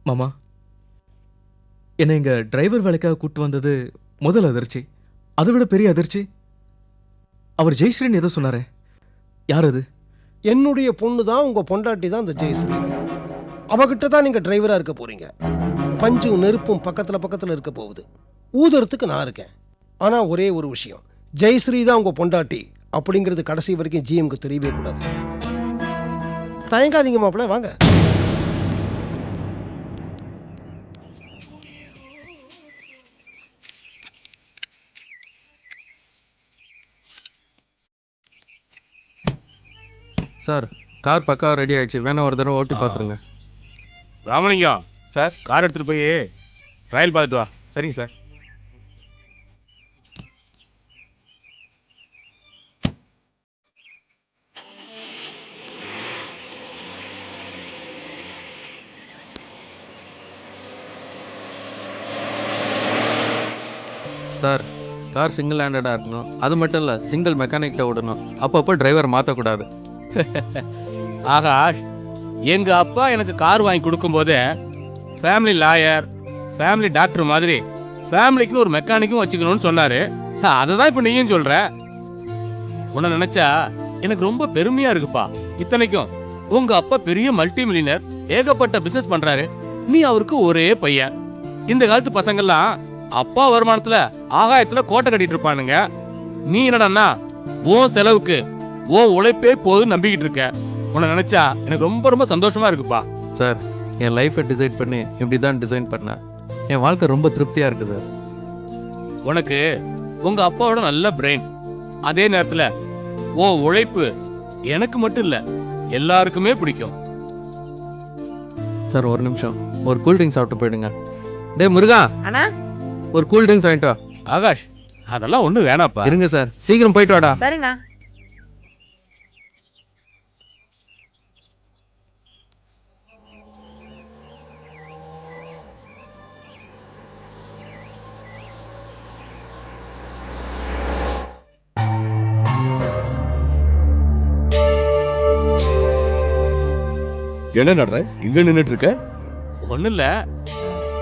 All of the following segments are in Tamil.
மாமா, என்னை இங்க டிரைவர் வேலைக்காக கூட்டு வந்தது முதல் அதிர்ச்சி. அதை விட பெரிய அதிர்ச்சி, அவர் ஜெயஸ்ரீன்னு ஏதோ சொன்னாரே, யார் அது? என்னுடைய பொண்ணு தான், உங்க பொண்டாட்டி தான் அந்த ஜெயஸ்ரீ. அவகிட்ட தான் நீங்க டிரைவரா இருக்க போறீங்க. பஞ்சும் நெருப்பும் பக்கத்துல பக்கத்துல இருக்க போகுது. ஊதுறதுக்கு நான் இருக்கேன். ஆனா ஒரே ஒரு விஷயம், ஜெயஸ்ரீ தான் உங்க பொண்டாட்டி அப்படிங்கிறது கடைசி வரைக்கும் ஜிஎம்க்கு தெரியவே கூடாது. தயங்காதீங்க மாப்பிள்ள, வாங்க. சார், கார் பக்கா ரெடி ஆயிடுச்சு. வேணா ஒரு தடவை ஓட்டி பார்த்துருங்க. ராமலிங்கம் சார், கார் எடுத்துகிட்டு போய் ட்ரையல் பார்த்துட்டு வா. சரிங்க சார். சார், கார் சிங்கிள் ஹேண்டடாக இருக்கணும். அது மட்டும் இல்லை, சிங்கிள் மெக்கானிக்கிட்ட விடணும். அப்பப்போ டிரைவர் மாற்றக்கூடாது. ஆகாஷ், எங்கள் அப்பா எனக்கு கார் வாங்கி கொடுக்கும்போதே ஃபேமிலி லாயர், ஃபேமிலி டாக்டர் மாதிரி ஃபேமிலிக்குன்னு ஒரு மெக்கானிக்கும் வச்சுக்கணும்னு சொன்னார். அதை தான் இப்போ நீயும் சொல்கிற. உன்னை நினச்சா எனக்கு ரொம்ப பெருமையாக இருக்குப்பா. இத்தனைக்கும் உங்கள் அப்பா பெரிய மல்டி மில்லியனர், ஏகப்பட்ட பிஸ்னஸ் பண்ணுறாரு. நீ அவருக்கு ஒரே பையன். இந்த காலத்து பசங்கள்லாம் அப்பா வருமானத்தில் ஆகாயத்தில் கோட்டை கட்டிட்டு இருப்பானுங்க. நீ என்னடா உன் செலவுக்கு உன் உழைப்பே போதும் நம்பிக்கிட்டு இருக்க. உன்னை நினைச்சா எனக்கு ரொம்ப ரொம்ப சந்தோஷமா இருக்குப்பா. சார், என் லைஃப்பை டிசைட் பண்ணி இப்படி தான் டிசைன் பண்ணேன். என் வாழ்க்கை ரொம்ப திருப்தியாக இருக்குது சார். உனக்கு உங்க அப்பாவோட நல்ல பிரெயின், அதே நேரத்தில் உன் உழைப்பு எனக்கு மட்டும் இல்லை எல்லாருக்குமே பிடிக்கும். சார், ஒரு நிமிஷம், ஒரு கூல் ட்ரிங்க்ஸ் சாப்பிட்டு போயிடுங்க. டே முருகா, அண்ணா ஒரு கூல் ட்ரிங்க்ஸ் வாங்கிட்டு வா. ஆகாஷ், அதெல்லாம் ஒன்றும் வேணாப்பா. இருங்க சார், சீக்கிரம் போயிட்டு வாடா. சரிண்ணா. என்ன நடுற இங்க நின்னுட்டு இருக்க? ஒன்றும் இல்லை,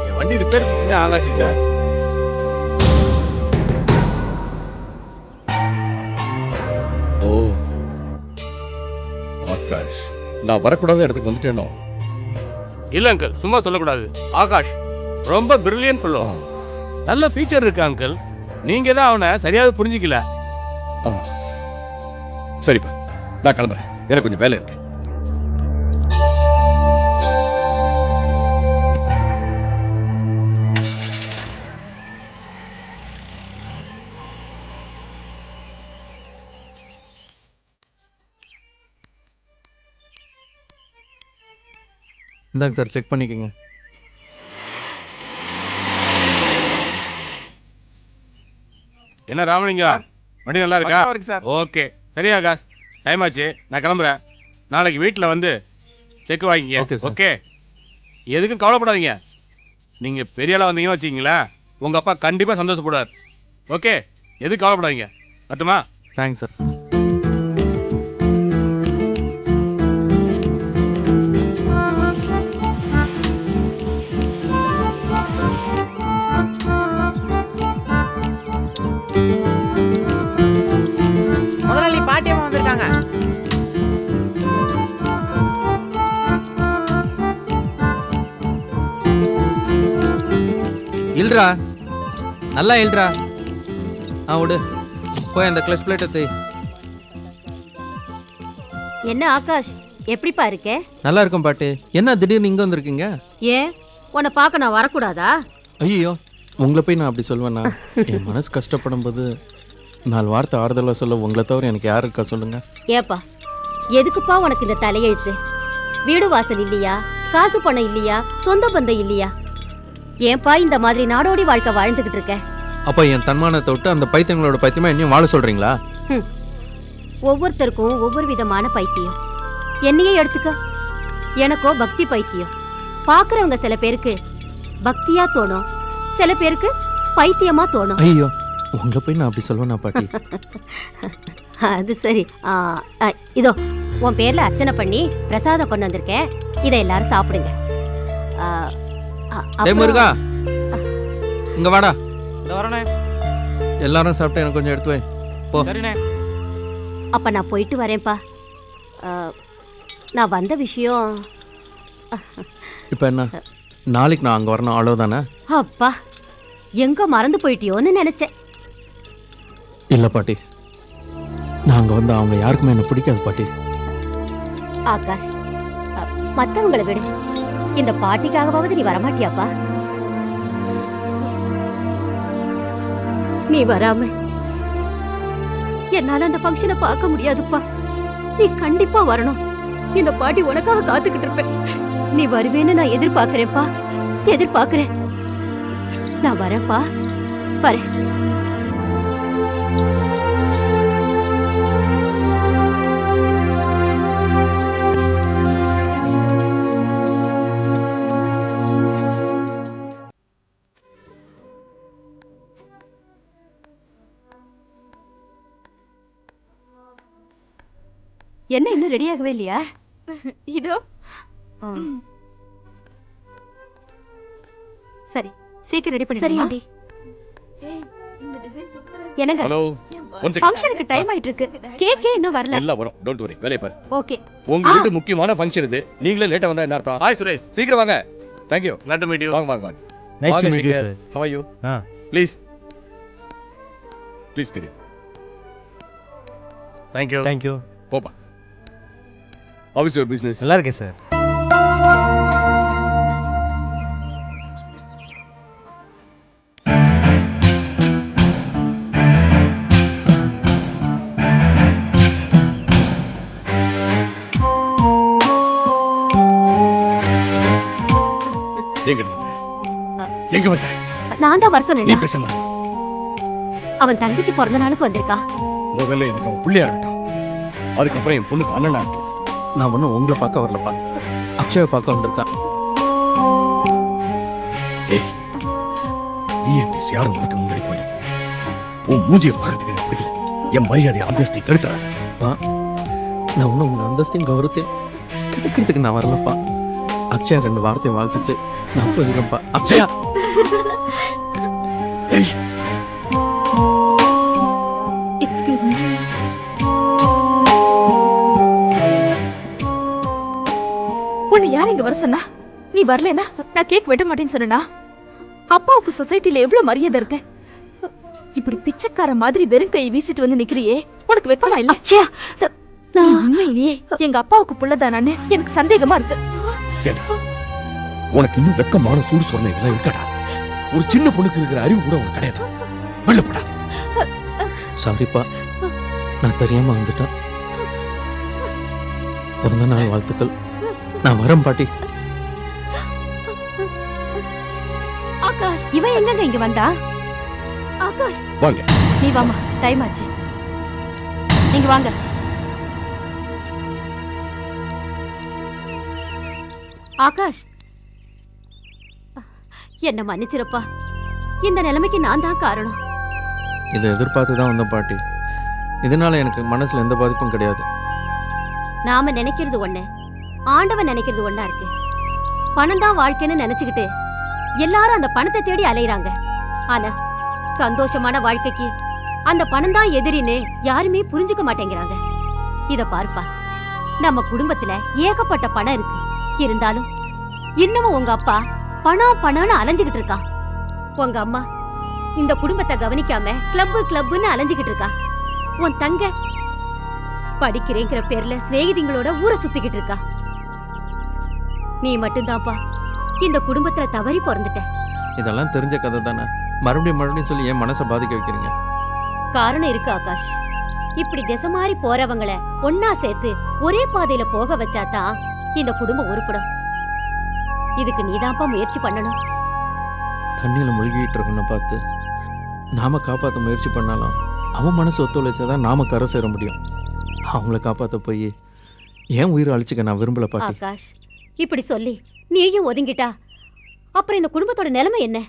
என் வண்டி ரிப்பேர் பண்ணி ஆகாஷ் கிட்ட. ஓ ஆகாஷ், நான் வரக்கூடாத இடத்துக்கு வந்துட்டேனோ? இல்லை அங்கிள், சும்மா சொல்லக்கூடாது. ஆகாஷ் ரொம்ப பிரில்லியன்ட் ஃபெல்லோ. நல்ல ஃபீச்சர் இருக்கு அங்கிள். நீங்க தான் அவனை சரியாக புரிஞ்சிக்கல. சரிப்பா, நான் கிளம்புறேன். எனக்கு கொஞ்சம் வேலை இருக்கு. இந்தாங்க சார், செக் பண்ணிக்கோங்க. என்ன ராமலிங்கம், வண்டி நல்லா இருக்கா? சார். ஓகே, சரி ஆகாஷ், டைம் ஆச்சு, நான் கிளம்புறேன். நாளைக்கு வீட்டில் வந்து செக் வாங்கிங்க. Okay sir. ஓகே, எதுக்கும் கவலைப்படாதீங்க. நீங்கள் பெரிய ஆளாக வந்தீங்கன்னு வச்சிங்களேன், உங்கள் அப்பா கண்டிப்பாக சந்தோஷப்படுவார். ஓகே, எதுக்கும் கவலைப்படாதீங்க. மட்டுமா? Thanks sir. முதலாளி பாட்டியம்மா வந்திருக்காங்க. இல்ரா, நல்லா இல்ரா. விடு, போய் அந்த கிளச் பிளேட்டை தேய். என்ன ஆகாஷ், எப்படிப்பா இருக்கே? நல்லா இருக்கும் பாட்டு. என்ன திடீர்னு இங்கே வந்திருக்கீங்க? ஏன், உன்னை பார்க்க நான் வரக்கூடாதா? ஐயோ, உங்களை போய் நான் அப்படி சொல்வேண்ணா? என் மனசு கஷ்டப்படும் போது 4 வார்த்தை ஆறுதலாக சொல்ல உங்களை தவிர எனக்கு யார் இருக்கா சொல்லுங்க? ஏப்பா, எதுக்குப்பா உனக்கு இந்த தலையெழுத்து? வீடு வாசல் இல்லையா, காசு பணம் இல்லையா, சொந்த பந்தம் இல்லையா? ஏன்பா இந்த மாதிரி நாடோடி வாழ்க்கை வாழ்ந்துகிட்டு இருக்க? அப்போ என் தன்மானத்தை விட்டு அந்த பைத்தியங்களோட பைத்தியமா இன்னும் வாழ சொல்றீங்களா? ஒவ்வொருத்தருக்கும் ஒவ்வொரு விதமான பைத்தியம். என்னையே எடுத்துக்க, எனக்கோ பக்தி பைத்தியம். பாக்குறவங்க சில பேருக்கு பக்தியா தோணும், சில பேருக்கு பைத்தியமா தோணும். ஐயோ, உங்களை போய் நான் அப்படி சொல்லுவேனா பாட்டி? அது சரி. இதோ உன் பேர்ல அர்ச்சனை பண்ணி பிரசாதம் கொண்டு வந்திருக்கேன், இதை எல்லாரும் சாப்பிடுங்க. டேய் முருகா இங்க வாடா. இந்த வரனே. எல்லாரும் சாப்பிட்டு எனக்கு கொஞ்சம் எடுத்து வை. போ. சரிண்ணே. அப்ப நான் போயிட்டு வரேன்ப்பா. நான் வந்த விஷயம். இப்போ என்ன, நாளைக்கு நான் அங்கே வரணும் அவ்வளோதானே? அப்பா எங்க மறந்து போயிட்டியோன்னு நினைச்சேன். இல்லை பாட்டி, நான் அங்கே வந்து அவங்க யாருக்குமே என்ன பிடிக்காது பாட்டி. ஆகாஷ், மத்தவங்களை விடு, இந்த பாட்டிக்காகவாவது நீ வரமாட்டியாப்பா? நீ வராம என்னால அந்த ஃபங்க்ஷனை பார்க்க முடியாதுப்பா. நீ கண்டிப்பா வரணும். இந்த பாட்டி உனக்காக காத்துக்கிட்டு இருப்பேன். நீ வருவேன்னு நான் எதிர்பார்க்கிறேன்ப்பா, எதிர்பார்க்கிறேன். நான் வரேன்ப்பா, வரேன். என்ன இன்னும் ரெடி ஆகவே இல்லையா? இதோ. சரி, சீக்கிரம் ரெடி பண்ணி. சரி ஆண்டி. என்னங்க, ஹலோ, ஒன் செகண்ட். ஃபங்க்ஷனுக்கு டைம் ஆயிட்டு இருக்கு. கேக்கே இன்னும் வரல. எல்லாம் வரும், டோன்ட் வரி, வேலைய பாரு. ஓகே. உங்க வீட்டு முக்கியமான ஃபங்க்ஷன் இது. நீங்களே லேட்டா வந்தா என்ன அர்த்தம்? ஹாய் சுரேஷ். சீக்கிரம் வாங்க. Thank you. Glad to meet you. வாங்க வாங்க வாங்க. Nice to வாங்க, meet you, சீக்கிரம். sir. How are you? Please. Please Giri. Thank you. Thank you. போப்பா. How is your business? நல்லா இருக்கேன் சார். எங்க வந்த? நான் தான் வர நீ சொன்னேன். பேசமா? அவன் தங்கச்சி பிறந்த நாளுக்கு வந்திருக்கான். முதல்ல எனக்கு அவன் பிள்ளையா இருக்கட்டும். அதுக்கப்புறம் என் பொண்ணுக்கு அண்ணனா இருக்கட்டும். நான் ஒன்றும் உங்களை பார்க்க வரலப்பா, அக்ஷயை பார்க்க வந்திருக்கேன். ஏய், நீ என் யாரும் ஒருத்தர் முன்னாடி போய் உன் மூஞ்சியை பார்க்கறதுக்கு எனக்கு பிடிக்கல. என் மரியாதை அந்தஸ்தை கெடுத்துறாங்க. நான் ஒன்றும் உங்கள் அந்தஸ்தையும் கௌரவத்தையும் கெடுக்கிறதுக்கு நான் வரலப்பா. அக்ஷயா 2 வார்த்தையை வாழ்த்துட்டு நான் போயிடுறேன்ப்பா. Akshaya, excuse me. உன்னை யார் இங்க வர சொன்னா? நீ வரலனா நான் கேக் வெட்ட மாட்டேன்னு சொன்னா? அப்பாவுக்கு சொசைட்டில எவ்வளவு மரியாதை இருக்கு. இப்படி பிச்சைக்கார மாதிரி வெறும் கை வீசிட்டு வந்து நிக்கிறியே, உனக்கு வெக்கமா இல்ல? அக்ஷயா, உண்மையிலேயே எங்க அப்பாவுக்கு புள்ளதானான்னு எனக்கு சந்தேகமா இருக்கு. உனக்கு இன்னும் வெக்கமான சூடு சொன்ன இதெல்லாம் இருக்கடா. ஒரு சின்ன பொண்ணுக்கு இருக்கிற அறிவு கூட உனக்கு கிடையாது. வெள்ளப்படா. சாரிப்பா, நான் தெரியாம வந்துட்டேன். பிறந்த நாள் வாழ்த்துக்கள். நான் வரேன் பாட்டி. ஆகாஷ், இவன் எங்கங்க இங்க வந்தா? ஆகாஷ், வாங்க. நீ வாமா, டைம் ஆச்சு. நீங்க வாங்க. ஆகாஷ், என்ன மன்னிச்சிருப்பா. இந்த நிலைமைக்கு நான் தான் காரணம். இதை எதிர்பார்த்து தான் வந்தேன் பாட்டி. இதனால எனக்கு மனசுல எந்த பாதிப்பும் கிடையாது. நாம நினைக்கிறது ஒண்ணு, ஆண்டவன் நினைக்கிறது ஒண்ணா இருக்கு. பணம் தான் வாழ்க்கைன்னு நினைச்சுக்கிட்டு எல்லாரும் அந்த பணத்தை தேடி அலையுறாங்க. ஆனா சந்தோஷமான வாழ்க்கைக்கு அந்த பணம் தான் எதிரின்னு யாருமே புரிஞ்சுக்க மாட்டேங்கிறாங்க. இத பார்ப்பா, நம்ம குடும்பத்துல ஏகப்பட்ட பணம் இருக்கு. இருந்தாலும் இன்னமும் உங்க அப்பா பணம் பணம்னு அலைஞ்சுகிட்டு இருக்கான். உங்க அம்மா இந்த குடும்பத்தை கவனிக்காம கிளப்பு கிளப்புன்னு அலைஞ்சுகிட்டு இருக்கா. உன் தங்க படிக்கிறேங்கிற பேர்ல சிநேகிதிங்களோட ஊரை சுத்திக்கிட்டு இருக்கா. நீ மட்டும்தான்ப்பா இந்த குடும்பத்துல தவறி பிறந்துட்ட. இதெல்லாம் தெரிஞ்ச கதை தானே. மறுபடியும் சொல்லி என் மனசை பாதிக்க வைக்கிறீங்க. காரணம் இருக்கு ஆகாஷ். இப்படி திசை மாறி போறவங்கள ஒன்னா சேர்த்து ஒரே பாதையில போக வச்சாதான் இந்த குடும்பம் உருப்படும். இதுக்கு நீதான்ப்பா முயற்சி பண்ணணும். தண்ணியில முழுகிட்டு இருக்கணும் பார்த்து நாம காப்பாற்ற முயற்சி பண்ணாலும் அவன் மனசு ஒத்துழைச்சாதான் நாம கரை சேர முடியும். அவங்கள காப்பாற்ற போய் ஏன் உயிரை அழிச்சுக்க நான் விரும்பல பாட்டி. ஆகாஷ், இப்படி சொல்லி நீயும் ஒதுங்கிட்டா அப்புறம் இந்த குடும்பத்தோட நிலைமை என்ன?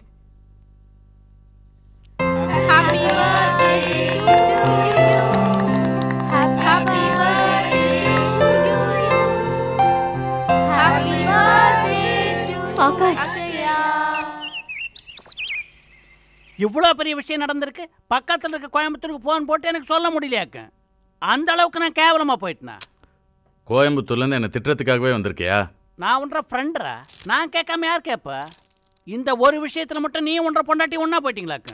ஆகாஷ், இவ்வளோ பெரிய விஷயம் நடந்திருக்கு, பக்கத்தில் இருக்க கோயம்புத்தூருக்கு ஃபோன் போட்டு எனக்கு சொல்ல முடியலையாக்க. அந்த அளவுக்கு நான் கேவலமாக போயிட்டேனா? கோயம்புத்தூர்லேருந்து என்னை திட்டுறதுக்காகவே வந்திருக்கியா? நான் ஒன்ற ஃப்ரெண்டரா? நான் கேட்காம யார் கேட்பா? இந்த ஒரு விஷயத்தில் மட்டும் நீ ஒன்ற பொண்டாட்டி ஒன்றா போயிட்டீங்களாக்க.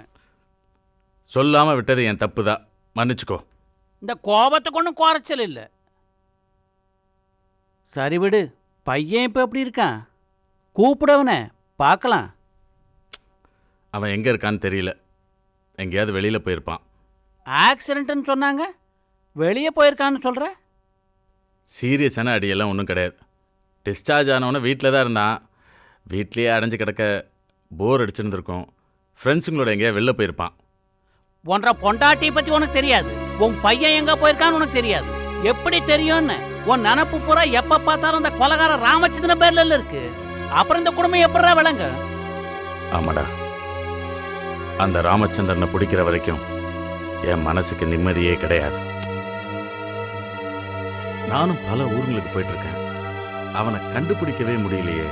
சொல்லாமல் விட்டது என் தப்பு தான், மன்னிச்சுக்கோ. இந்த கோபத்துக்கு ஒன்றும் குறைச்சல் இல்லை. சரி விடு, பையன் இப்போ எப்படி இருக்கான்? கூப்பிடவனே பார்க்கலாம். அவன் எங்கே இருக்கான்னு தெரியல, எங்கேயாவது வெளியில் போயிருப்பான். ஆக்சிடென்ட்னு சொன்னாங்க, வெளியே போயிருக்கான்னு சொல்கிற? சீரியஸான அடியெல்லாம் ஒன்றும் கிடையாது. டிஸ்சார்ஜ் ஆனவொன்னே வீட்டில் தான் இருந்தான். வீட்லேயே அடைஞ்சு கிடக்க போர் அடிச்சிருந்துருக்கும். ஃப்ரெண்ட்ஸுங்களோட எங்கேயா வெளில போயிருப்பான். ஒன்ற பொண்டாட்டியை பற்றி உனக்கு தெரியாது, உன் பையன் எங்கே போயிருக்கான்னு உனக்கு தெரியாது. எப்படி தெரியும்னு? உன் நினப்பு பூரா எப்போ பார்த்தாலும் அந்த கொலகார ராமச்சந்திரன் பேர்ல இருக்கு. அப்புறம் இந்த குடும்பம் எப்படா விளங்க? ஆமாடா, அந்த ராமச்சந்திரனை பிடிக்கிற வரைக்கும் என் மனசுக்கு நிம்மதியே கிடையாது. நானும் பல ஊர்களுக்கு போயிட்டு இருக்கேன், அவனை கண்டுபிடிக்கவே முடியலையே.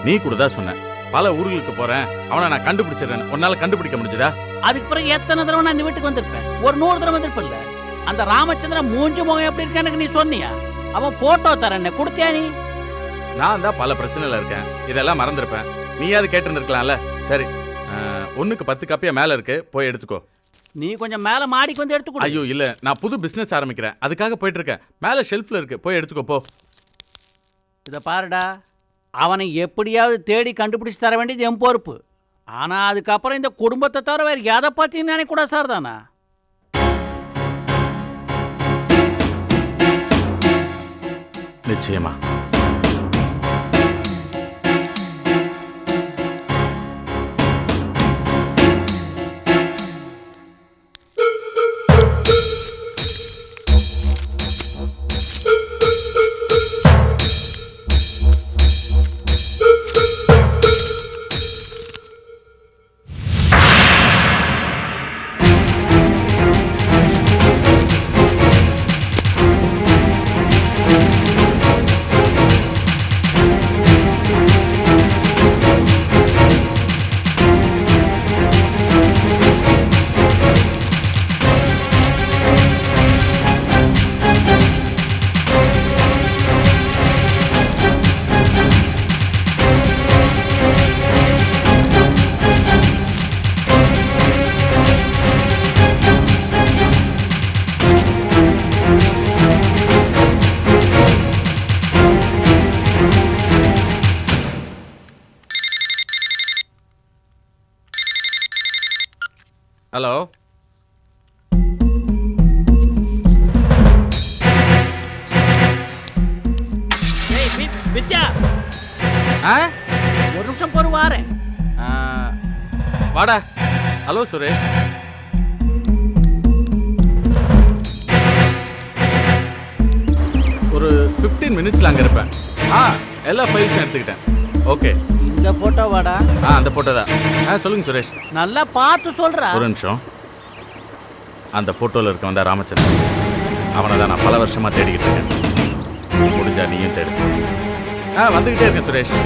நீ கூட தான் சொன்ன, பல ஊர்களுக்கு போறேன், அவனை நான் கண்டுபிடிச்சிடறேன். உன்னால கண்டுபிடிக்க முடிஞ்சதா? அதுக்கு பிறகு எத்தனை தடவை நான் இந்த வீட்டுக்கு வந்திருப்பேன்? ஒரு 100 தடவை வந்திருப்பில்ல. அந்த ராமச்சந்திரன் மூஞ்சி முகம் எப்படி இருக்கு எனக்கு நீ சொன்னியா? அவன் போட்டோ தரேன், கொடுத்தியா நீ? நான் தான் பல பிரச்சனையில் இருக்கேன், இதெல்லாம் மறந்துருப்பேன். நீயாவது கேட்டுருந்துருக்கலாம்ல. சரி, 1க்கு 10 காப்பியா மேலே இருக்கு, போய் எடுத்துக்கோ. நீ கொஞ்சம் மேலே மாடிக்கு வந்து எடுத்துக்கோ. ஐயோ இல்லை, நான் புது பிஸ்னஸ் ஆரம்பிக்கிறேன், அதுக்காக போயிட்டு இருக்கேன். மேலே ஷெல்ஃபில் இருக்கு, போய் எடுத்துக்கோ போ. இதை பாருடா, அவனை எப்படியாவது தேடி கண்டுபிடிச்சு தர வேண்டியது என் பொறுப்பு. ஆனால் அதுக்கப்புறம் இந்த குடும்பத்தை தவிர வேறு எதை பற்றியும் நினைக்கூட சார் தானா? நிச்சயமா. ஹலோ, வித்யா, ஆ ஒரு நிமிஷம் பொறு வாரேன். வாடா. ஹலோ சுரேஷ், ஒரு 15 மினிட்ஸில் அங்கே இருப்பேன். எல்லா ஃபைல்ஸும் எடுத்துக்கிட்டேன். ஓகே, இந்த போட்டோ வாடா. அந்த ஃபோட்டோ தான். சொல்லுங்க சுரேஷ். நல்லா பார்த்து சொல்றா. ஒரு நிமிஷம். அந்த ஃபோட்டோவில் இருக்க வந்தா ராமச்சந்திரன், அவனை தான் நான் பல வருஷமாக தேடிக்கிட்டு இருக்கேன். முடிஞ்சா நீயும் தேடு. வந்துக்கிட்டே இருக்கேன் சுரேஷ்.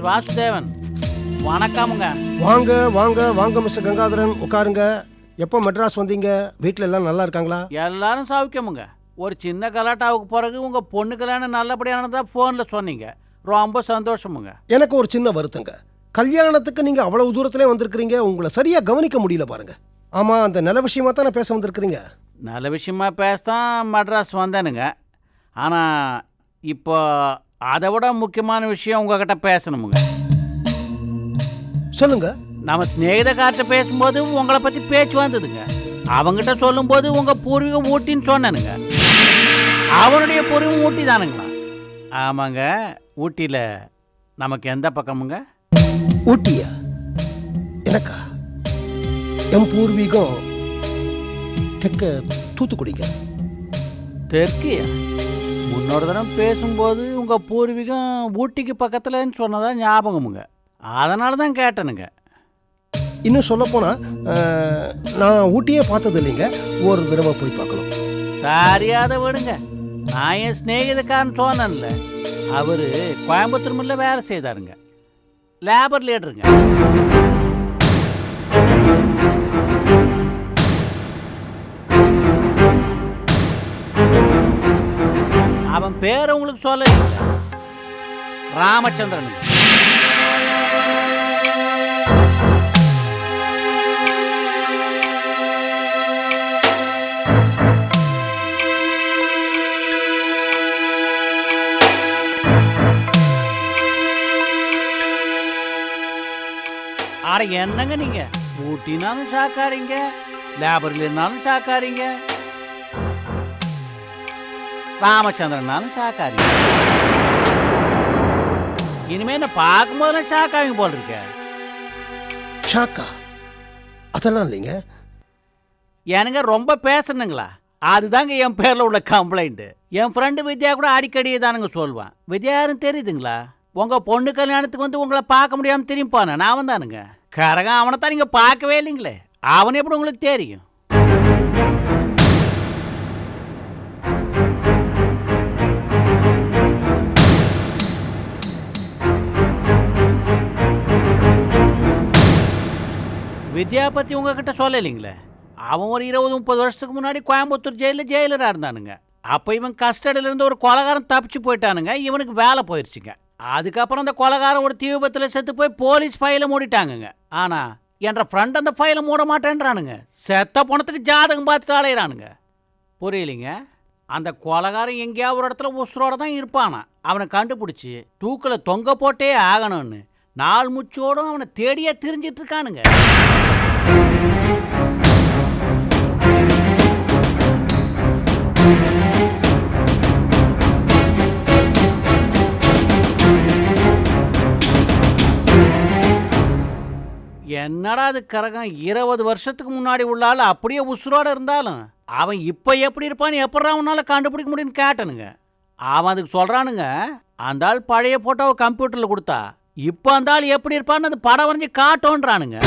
வாசுதேவன், வணக்கமுங்க. வாங்க வாங்க வாங்க மிஸ்டர் கங்காதரன், உட்காருங்க. எப்போ மெட்ராஸ் வந்தீங்க? வீட்டில் எல்லாம் நல்லா இருக்காங்களா? எல்லாரும் சௌக்கியமுங்க. ஒரு சின்ன கலாட்டாவுக்கு பிறகு உங்கள் பொண்ணு கல்யாணம் நல்லபடியானதா ஃபோனில் சொன்னீங்க. ரொம்ப சந்தோஷமுங்க. எனக்கு ஒரு சின்ன வருத்தங்க. கல்யாணத்துக்கு நீங்கள் அவ்வளவு தூரத்திலே வந்திருக்கிறீங்க, உங்களை சரியாக கவனிக்க முடியல பாருங்க. ஆமாம், அந்த நல்ல விஷயமா தான் நான் பேச வந்திருக்கிறீங்க. நல்ல விஷயமா பேசத்தான் மெட்ராஸ் வந்தேனுங்க. ஆனால் இப்போ அதை விட முக்கியமான விஷயம் உங்ககிட்ட பேசணுமுங்க. சொல்லுங்க. நம்ம ஸ்நேகிதக்கார்ட்ட பேசும்போது உங்களை பற்றி பேச்சு வந்ததுங்க. அவங்ககிட்ட சொல்லும்போது உங்கள் பூர்வீகம் ஊட்டின்னு சொன்னேனுங்க. அவனுடைய பூர்வீகம் ஊட்டி தானுங்களா? ஆமாங்க. ஊட்டியில் நமக்கு எந்த பக்கமுங்க? ஊட்டியா? எனக்கா? என் பூர்வீகம் தெற்க தூத்துக்குடிங்க. தெற்கியா? முன்னோட தடவை பேசும்போது உங்கள் பூர்வீகம் ஊட்டிக்கு பக்கத்துலன்னு சொன்னதா ஞாபகமுங்க. அதனால தான் கேட்டனுங்க. இன்னும் சொல்லப்போனால் நான் ஊட்டியே பார்த்தது இல்லைங்க. ஒரு தடவை போய் பார்க்கணும். சரியாத விடுங்க. நான் என் ஸ்நேகிதக்காரன் சொன்னேன்ல, அவர் கோயம்புத்தூர் மில்ல வேலை செய்தாருங்க. லேபர் லீடருங்க. அவன் பேர் உங்களுக்கு சொல்ல ராமச்சந்திரனுங்க. ஆட என்னங்க நீங்க ஊட்டினாலும் சாக்காரீங்க, லேபர்ல இருந்தாலும் சாக்காரீங்க, ராமச்சந்திரனாலும் சாக்காரீங்க. இனிமே என்ன பார்க்கும்போதெல்லாம் ஷாக்காவிங்க போல் இருக்க. ஷாக்கா? அதெல்லாம் இல்லைங்க. எனக்கு ரொம்ப பேசணுங்களா? அதுதாங்க என் பேரில் உள்ள கம்ப்ளைண்ட். என் ஃப்ரெண்டு வித்யா கூட அடிக்கடி தானுங்க சொல்லுவான். வித்யா யாரும் தெரியுதுங்களா? உங்கள் பொண்ணு கல்யாணத்துக்கு வந்து உங்களை பார்க்க முடியாமல் திரும்பிப்பானே நான் வந்தானுங்க. கரகம் அவனை தான் நீங்கள் பார்க்கவே இல்லைங்களே. அவனை எப்படி உங்களுக்கு தெரியும்? வித்யா பற்றி உங்ககிட்ட சொல்லலைங்களே. அவன் ஒரு 20-30 வருஷத்துக்கு முன்னாடி கோயம்புத்தூர் ஜெயிலராக இருந்தானுங்க. அப்போ இவன் கஸ்டடியிலேருந்து ஒரு கொலைகாரன் தப்பிச்சு போயிட்டானுங்க. இவனுக்கு வேலை போயிடுச்சுங்க. அதுக்கப்புறம் அந்த கொலைகாரன் ஒரு தீ விபத்தில் செத்து போய் போலீஸ் ஃபைலை மூடிட்டானுங்க. ஆனால் என்ற ஃப்ரெண்ட் அந்த ஃபைலை மூட மாட்டேன்றானுங்க. செத்த பணத்துக்கு ஜாதகம் பார்த்துட்டு அலையிறானுங்க. புரியலைங்க. அந்த கொலைகாரன் எங்கேயாவது ஒரு இடத்துல உசுரோட தான் இருப்பானா. அவனை கண்டுபிடிச்சி தூக்கில் தொங்க போட்டே ஆகணும்னு நாள் முச்சோடும் அவனை தேடியே திரிஞ்சிட்டு இருக்கானுங்க. என்னடா அது கரகம், 20 வருஷத்துக்கு முன்னாடி உள்ளால் அப்படியே உசுரோட இருந்தாலும் அவன் இப்போ எப்படி இருப்பான்னு எப்படா அவனால கண்டுபிடிக்க முடியும்னு கேட்டனுங்க. அவன் அதுக்கு சொல்கிறானுங்க, அந்த ஆள் பழைய போட்டோவை கம்ப்யூட்டரில் கொடுத்தா இப்போ அந்த ஆள் எப்படி இருப்பான்னு அது படம் வரைஞ்சி காட்டோன்றானுங்க.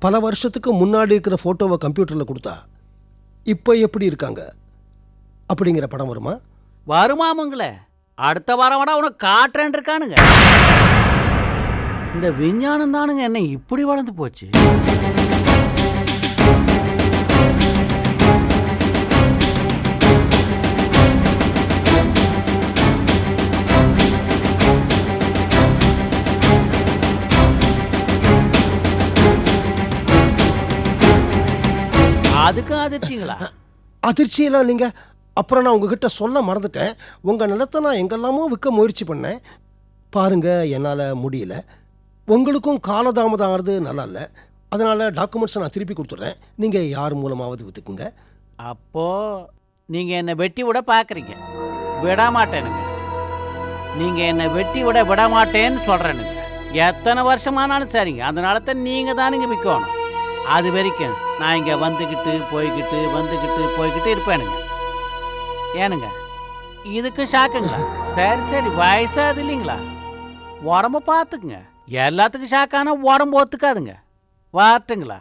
பல வருஷத்துக்கு முன்னாடி இருக்கிற ஃபோட்டோவை கம்ப்யூட்டரில் கொடுத்தா இப்போ எப்படி இருக்காங்க அப்படிங்கிற படம் வருமா? வருமாமுங்களே. அடுத்த வாரம் விட அவனை காட்டுறேன் இருக்கானுங்க. இந்த விஞ்ஞானம் தானுங்க என்ன இப்படி வளர்ந்து போச்சு. அதுக்கும் அதிர்ச்சிங்களா? அதிர்ச்சியெல்லாம் இல்லைங்க. அப்புறம் நான் உங்ககிட்ட சொல்ல மறந்துட்டேன். உங்கள் நிலத்தை நான் எங்கெல்லாமோ விற்க முயற்சி பண்ணேன். பாருங்க, என்னால் முடியல. உங்களுக்கும் காலதாமதம் ஆகிறது நல்லா இல்லை. அதனால் டாக்குமெண்ட்ஸை நான் திருப்பி கொடுத்துட்றேன். நீங்கள் யார் மூலமாவது விற்றுக்குங்க. அப்போது நீங்கள் என்னை வெட்டி விட பார்க்குறீங்க. விட மாட்டேனுங்க. நீங்கள் என்னை வெட்டி விட மாட்டேன்னு சொல்கிறேனுங்க. எத்தனை வருஷமானாலும் சரிங்க. அதனால தான் நீங்கள் தானுங்க விற்கணும். அது வரைக்கும் நான் இங்கே வந்துக்கிட்டு போய்கிட்டு இருப்பேனுங்க. ஏனுங்க இதுக்கு ஷாக்குங்களா? சரி வயசாது இல்லைங்களா? உடம்ப பார்த்துக்குங்க. எல்லாத்துக்கும் ஷாக்கானா உடம்பு ஒத்துக்காதுங்க. வாட்டுங்களா?